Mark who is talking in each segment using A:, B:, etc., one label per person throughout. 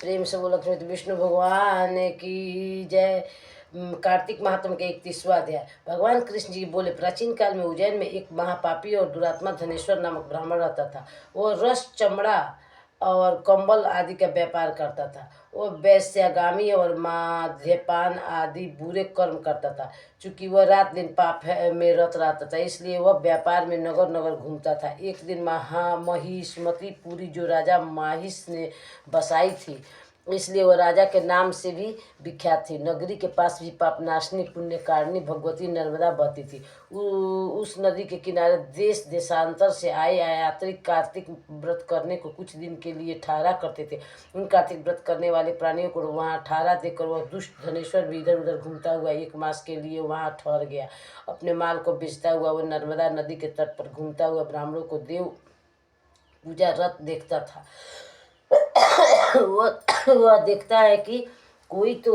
A: प्रेम से बोला तो विष्णु भगवान की जय। कार्तिक महात्म के 31वां अध्याय। भगवान कृष्ण जी बोले, प्राचीन काल में उज्जैन में एक महापापी और दुरात्मा धनेश्वर नामक ब्राह्मण रहता था। वो रस, चमड़ा और कंबल आदि का व्यापार करता था। वो वैश्यागामी और मद्यपान आदि बुरे कर्म करता था। चूंकि वह रात दिन पाप में रत रहता था, इसलिए वह व्यापार में नगर नगर घूमता था। एक दिन महिष्मती पुरी, जो राजा माहिष ने बसाई थी, इसलिए वह राजा के नाम से भी विख्यात थी। नगरी के पास भी पापनाशनी पुण्यकारिणी भगवती नर्मदा बहती थी। उस नदी के किनारे देश देशांतर से आए यात्री कार्तिक व्रत करने को कुछ दिन के लिए ठहरा करते थे। उन कार्तिक व्रत करने वाले प्राणियों को वहां ठहरा देकर वह दुष्ट धनेश्वर भी इधर उधर घूमता हुआ 1 मास के लिए वहां ठहर गया। अपने माल को बेचता हुआ वह नर्मदा नदी के तट पर घूमता हुआ ब्राह्मणों को देव पूजा रत देखता था। वह देखता है कि कोई तो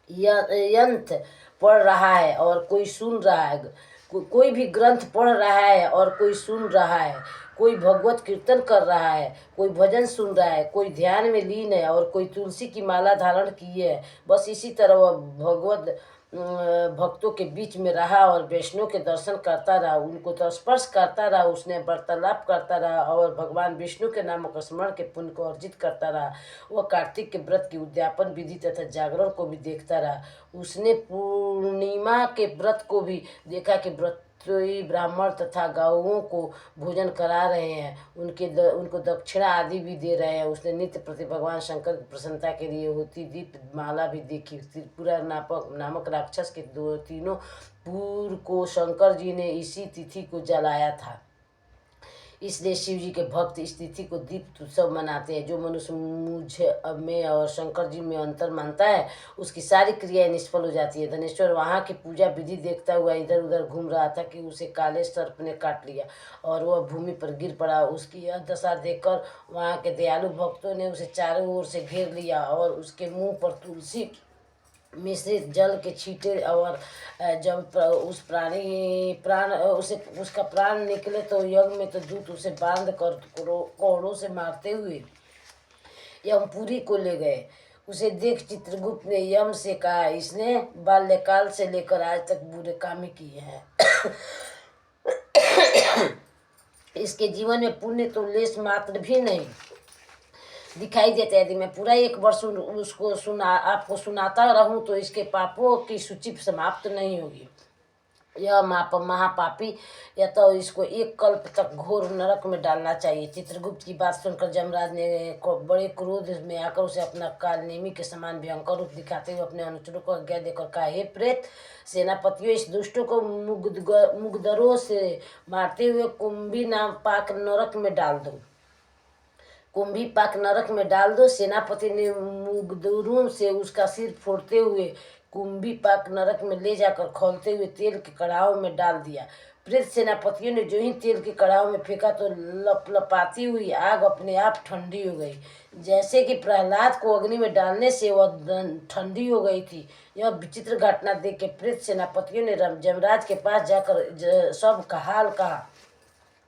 A: यंत्र पढ़ रहा है और कोई सुन रहा है, कोई भी ग्रंथ पढ़ रहा है और कोई सुन रहा है, कोई भगवत कीर्तन कर रहा है, कोई भजन सुन रहा है, कोई ध्यान में लीन है और कोई तुलसी की माला धारण किए है। बस इसी तरह वह भगवत भक्तों के बीच में रहा और वैष्णव के दर्शन करता रहा, उनको तो स्पर्श करता रहा, उसने वार्तालाप करता रहा और भगवान विष्णु के नाम का स्मरण के पुण्य को अर्जित करता रहा। वह कार्तिक के व्रत की उद्यापन विधि तथा जागरण को भी देखता रहा। उसने पूर्णिमा के व्रत को भी देखा कि व्रती ब्राह्मण तथा गौओं को भोजन करा रहे हैं, उनको दक्षिणा आदि भी दे रहे हैं। उसने नित्य प्रति भगवान शंकर की प्रसन्नता के लिए होती दीप माला भी देखी। त्रिपुरा नामक राक्षस के तीनों पुर को शंकर जी ने इसी तिथि को जलाया था। इसलिए शिव जी के भक्त इस तिथि को दीप उत्सव मनाते हैं। जो मनुष्य मुझ में और शंकर जी में अंतर मानता है, उसकी सारी क्रियाएं निष्फल हो जाती है। धनेश्वर वहाँ की पूजा विधि देखता हुआ इधर उधर घूम रहा था कि उसे काले सर्प ने काट लिया और वह भूमि पर गिर पड़ा। उसकी यह दशा देखकर वहाँ के दयालु भक्तों ने उसे चारों ओर से घेर लिया और उसके मुंह पर तुलसी मिश्रित जल के छींटे और जब उस उसका प्राण निकले तो यज्ञ में तो दूत उसे बांध कर कोड़ों से मारते हुए यमपुरी को ले गए। उसे देख चित्रगुप्त ने यम से कहा, इसने बाल्यकाल से लेकर आज तक बुरे काम ही किए हैं। इसके जीवन में पुण्य तो लेश मात्र भी नहीं दिखाई देता है। यदि मैं पूरा 1 वर्ष उसको आपको सुनाता रहूं तो इसके पापों की सूची समाप्त नहीं होगी। यह महापापी या तो इसको 1 कल्प तक घोर नरक में डालना चाहिए। चित्रगुप्त की बात सुनकर जमराज ने बड़े क्रोध में आकर उसे अपना कालनेमी के समान भयंकर रूप दिखाते हुए अपने अनुचरों को आज्ञा देकर कहा, हे प्रेत सेनापतियों, इस दुष्ट को मुगदरों से मारते हुए कुंभी नाम पाक नरक में डाल दो। कुंभी पाक नरक में डाल दो। सेनापति ने मुगदरों से उसका सिर फोड़ते हुए कुंभी पाक नरक में ले जाकर खौलते हुए तेल के कड़ाव में डाल दिया। प्रेत सेनापतियों ने जो ही तेल के कड़ाव में फेंका तो लपलपाती हुई आग अपने आप ठंडी हो गई, जैसे कि प्रहलाद को अग्नि में डालने से वह ठंडी हो गई थी। यह विचित्र घटना देख के प्रेत सेनापतियों ने जमराज के पास जाकर सब का हाल कहा।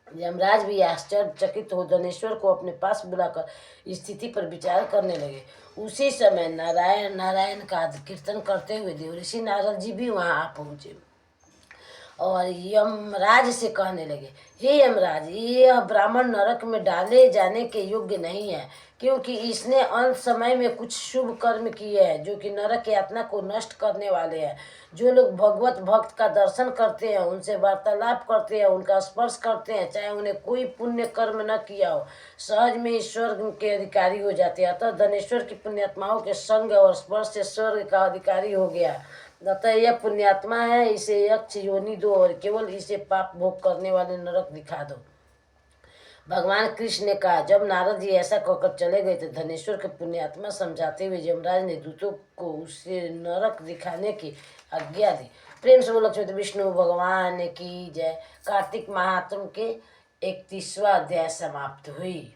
A: यमराज भी आश्चर्यचकित हो धनेश्वर को अपने पास बुलाकर स्थिति पर विचार करने लगे। उसी समय नारायण नारायण का कीर्तन करते हुए देवऋषि नारद जी भी वहां आ पहुंचे और यमराज से कहने लगे, हे यमराज, यह ब्राह्मण नरक में डाले जाने के योग्य नहीं है, क्योंकि इसने अंत समय में कुछ शुभ कर्म किए हैं जो कि नरक यातना को नष्ट करने वाले हैं। जो लोग भगवत भक्त का दर्शन करते हैं, उनसे वार्तालाप करते हैं, उनका स्पर्श करते हैं, चाहे उन्हें कोई पुण्य कर्म न किया हो, सहज में स्वर्ग के अधिकारी हो जाते हैं। अतः धनेश्वर की पुण्यात्माओं के संग और स्पर्श से स्वर्ग का अधिकारी हो गया। अतः यह पुण्यात्मा है, इसे यक्ष योनि दो और केवल इसे पाप भोग करने वाले नरक दिखा दो। भगवान कृष्ण ने कहा। जब नारद जी ऐसा कहकर चले गए तो धनेश्वर के पुण्यात्मा समझाते हुए यमराज ने दूतों को उसे नरक दिखाने की आज्ञा दी। प्रेम से बोलो लक्ष्मी विष्णु भगवान की जय। कार्तिक महात्म के 31वां अध्याय समाप्त हुई।